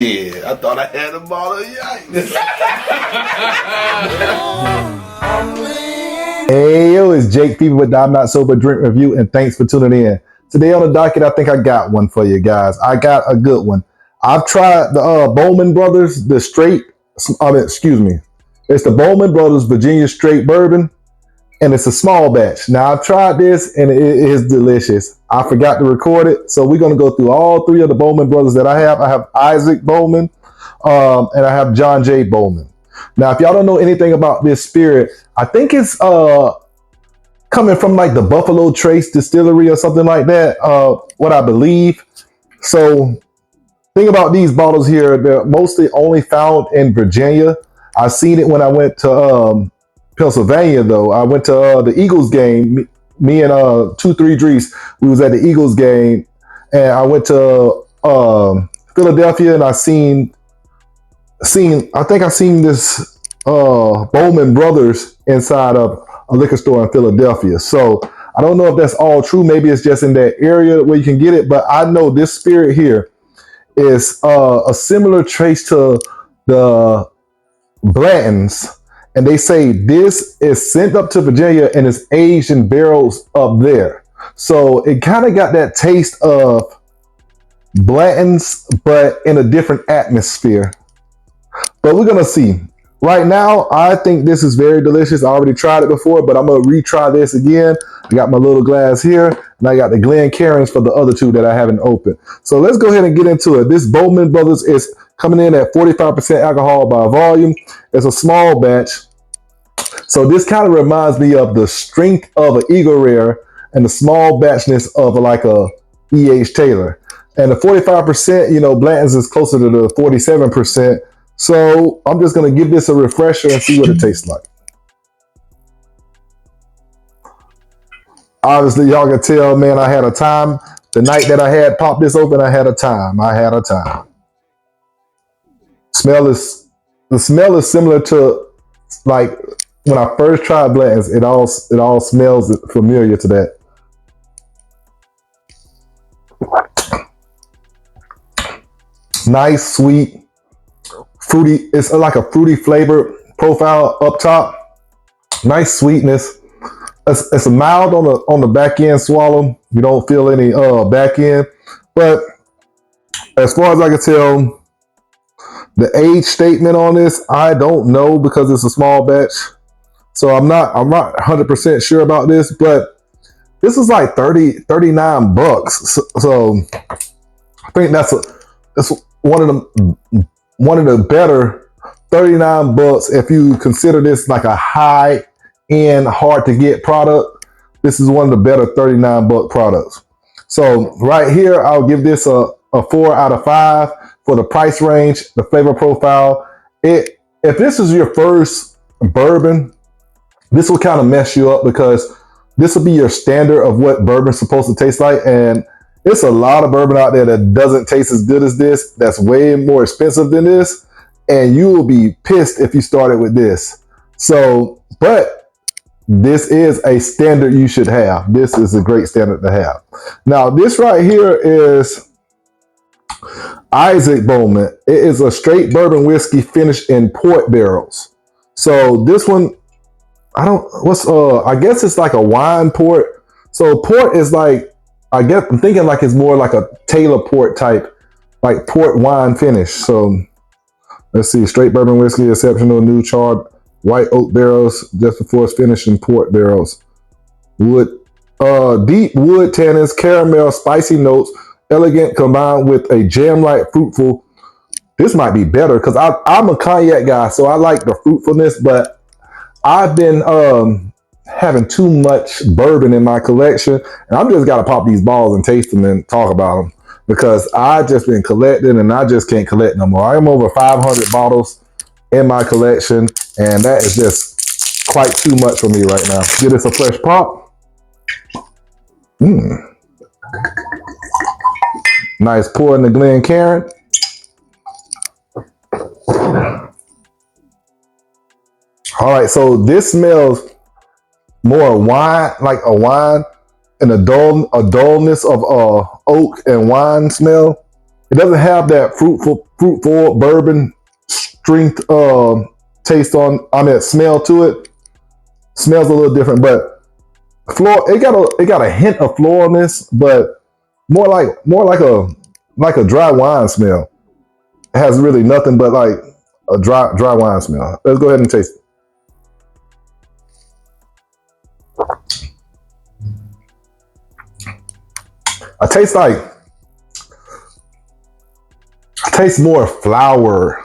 Yeah, I thought I had a bottle of yikes. Hey, yo, it's jakefever with the I'm Not Sober Drink Review, and thanks for tuning in. Today on the docket, I think I got one for you guys. I got a good one. I've tried the Bowman Brothers, it's the Bowman Brothers Virginia Straight Bourbon, and it's a small batch. Now, I've tried this, and it is delicious. I forgot to record it, so we're going to go through all three of the Bowman Brothers that I have. I have Issac Bowman, and I have J Bowman. Now, if y'all don't know anything about this spirit, I think it's coming from like the Buffalo Trace Distillery or something like that, what I believe. So thing about these bottles here, they're mostly only found in Virginia. I seen it when I went to Pennsylvania, though. I went to the Eagles game. Me and 2-3 Drees, we was at the Eagles game, and I went to Philadelphia, and I seen this Bowman Brothers inside of a liquor store in Philadelphia. So I don't know if that's all true. Maybe it's just in that area where you can get it. But I know this spirit here is a similar trace to the Blanton's. And they say this is sent up to Virginia and is aged in barrels up there. So it kind of got that taste of Blanton's, but in a different atmosphere. But we're going to see. Right now, I think this is very delicious. I already tried it before, but I'm going to retry this again. I got my little glass here, and I got the Glencairns for the other two that I haven't opened. So let's go ahead and get into it. This Bowman Brothers is coming in at 45% alcohol by volume. It's a small batch. So this kind of reminds me of the strength of an Eagle Rare and the small batchness of like a E.H. Taylor. And the 45%, Blanton's is closer to the 47%. So I'm just going to give this a refresher and see what it tastes like. Obviously, y'all can tell, man, I had a time. The night that I had popped this open, I had a time. The smell is similar to like when I first tried Blanton's. It all smells familiar to that. Nice, sweet, fruity. It's like a fruity flavor profile up top. Nice sweetness. It's a mild on the back end swallow. You don't feel any back end. But as far as I can tell, the age statement on this, I don't know because it's a small batch. So I'm not 100% sure about this, but this is like $39. So I think that's one of the better $39 if you consider this like a high end, hard to get product. This is one of the better $39 products. So right here, I'll give this a 4 out of 5 for the price range, the flavor profile. If this is your first bourbon, this will kind of mess you up because this will be your standard of what bourbon's supposed to taste like. And it's a lot of bourbon out there that doesn't taste as good as this. That's way more expensive than this. And you will be pissed if you started with this. So, but this is a standard you should have. This is a great standard to have. Now, this right here is Issac Bowman. It is a straight bourbon whiskey finished in port barrels. So this one, I guess it's like a wine port. So port is like, I'm thinking like it's more like a Taylor port type, like port wine finish. So let's see, straight bourbon whiskey, exceptional new charred white oak barrels just before it's finished in port barrels. Deep wood tannins, caramel, spicy notes, elegant combined with a jam-like fruitful. This might be better because I'm a cognac guy, so I like the fruitfulness, but I've been having too much bourbon in my collection, and I'm just got to pop these balls and taste them and talk about them because I've just been collecting and I just can't collect no more. I'm over 500 bottles in my collection, and that is just quite too much for me right now. Give this a fresh pop. Nice pour in the Glencairn. All right, so this smells more wine, like a wine, and a dullness of oak and wine smell. It doesn't have that fruitful bourbon strength taste on. I mean, smell to it. Smells a little different, but floral. It got a hint of floralness, but more like a dry wine smell. It has really nothing but like a dry wine smell. Let's go ahead and taste it. I taste more flour.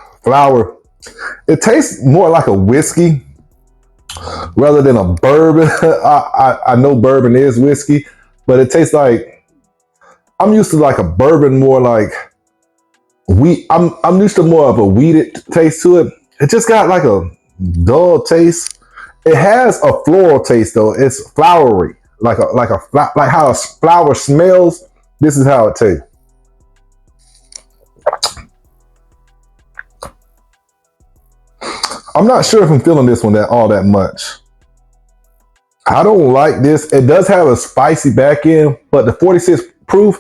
It tastes more like a whiskey rather than a bourbon. I know bourbon is whiskey, but it tastes like, I'm used to like a bourbon, more like wheat. I'm used to more of a wheated taste to it. It just got like a dull taste. It has a floral taste though. It's flowery, like how a flower smells. This is how it tastes. I'm not sure if I'm feeling this one all that much. I don't like this. It does have a spicy back end, but the 46 proof,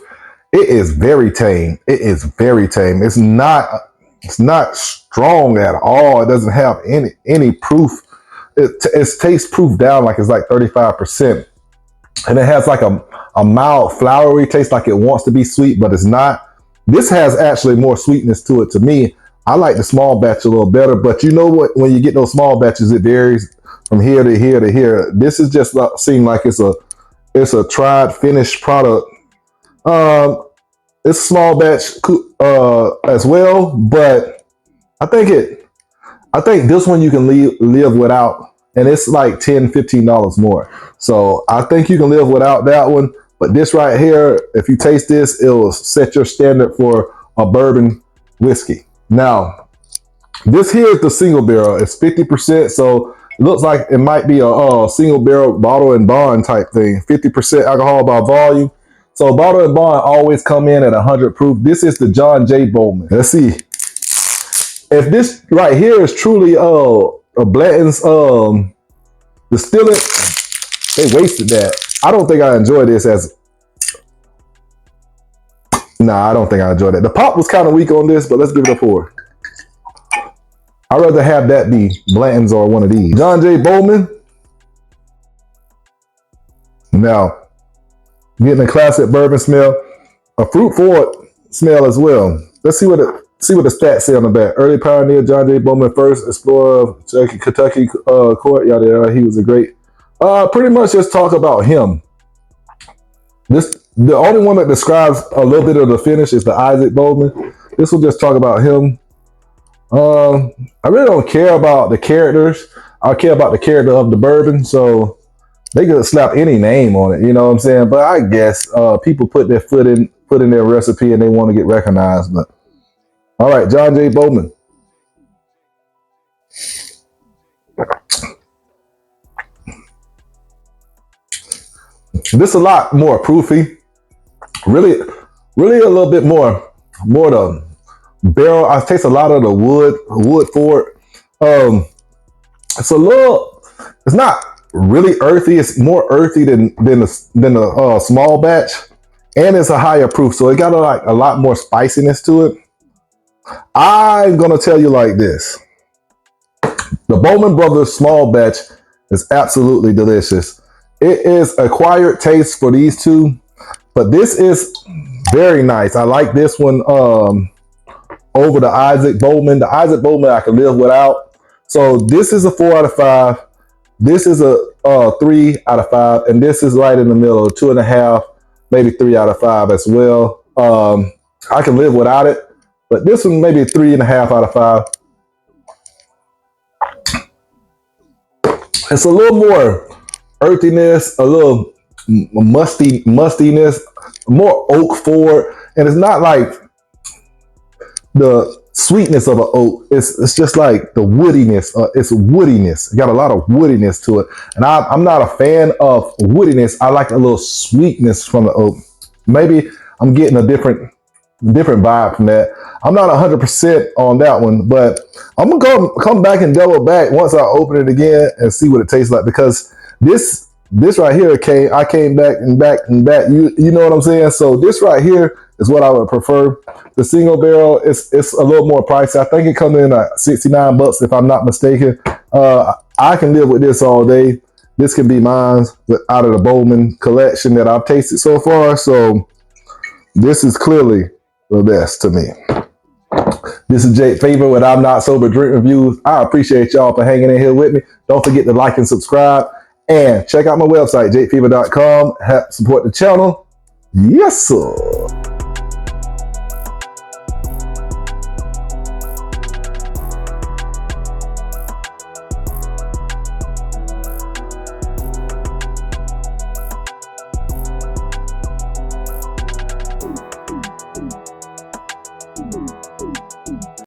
it is very tame. It is very tame. It's not strong at all. It doesn't have any proof. It's taste proof down, like it's like 35%. And it has like a mild flowery taste, like it wants to be sweet, but it's not. This has actually more sweetness to it to me. I like the small batch a little better, but you know what? When you get those small batches, it varies from here to here to here. This is just seem like it's a tried, finished product. It's a small batch as well, but I think this one you can live without, and it's like $10-15 more. So I think you can live without that one. But this right here, if you taste this, it will set your standard for a bourbon whiskey. Now, this here is the single barrel. It's 50%, so it looks like it might be a single barrel bottle and bond type thing. 50% alcohol by volume. So bottle and bond always come in at 100 proof. This is the J Bowman. Let's see if this right here is truly a Blanton's distillate. They wasted that. I don't think I enjoy this as. Nah, I don't think I enjoyed it. The pop was kind of weak on this, but let's give it a 4. I'd rather have that be Blanton's or one of these. J Bowman. Now, getting a classic bourbon smell, a fruit forward smell as well. Let's see what the stats say on the back. Early pioneer J Bowman, first explorer of Kentucky court. Yada yada. He was a great. Pretty much just talk about him. The only one that describes a little bit of the finish is the Issac Bowman. This will just talk about him. I really don't care about the characters. I care about the character of the bourbon. So they could slap any name on it, you know what I'm saying? But I guess people put their foot in their recipe and they want to get recognized. But all right, J Bowman. This is a lot more proofy. Really a little bit more the barrel. I taste a lot of the wood for it. It's not really earthy. It's more earthy than the small batch, and it's a higher proof, so it got a lot more spiciness to it. I'm gonna tell you like this: the Bowman Brothers small batch is absolutely delicious. It is acquired taste for these two, but this is very nice. I like this one over the Issac Bowman. The Issac Bowman I can live without. So this is a 4 out of 5. This is a 3 out of 5, and this is right in the middle, 2.5, maybe 3 out of 5 as well. I can live without it, but this one maybe 3.5 out of 5. It's a little more earthiness, a little mustiness, more oak forward, and it's not like the sweetness of an oak. It's just like the woodiness. It's woodiness. It got a lot of woodiness to it, and I'm not a fan of woodiness. I like a little sweetness from the oak. Maybe I'm getting a different vibe from that. I'm not 100% on that one, but I'm gonna come back and double back once I open it again and see what it tastes like, because this right here I came back and back. You know what I'm saying? So this right here is what I would prefer. The single barrel it's a little more pricey. I think it comes in at $69 if I'm not mistaken. I can live with this all day. This can be mine out of the Bowman collection that I've tasted so far. So this is clearly the best to me. This is jakefever with I'm Not Sober Drink Reviews. I appreciate y'all for hanging in here with me. Don't forget to like and subscribe. And check out my website, jakefever.com. Help support the channel. Yes, sir.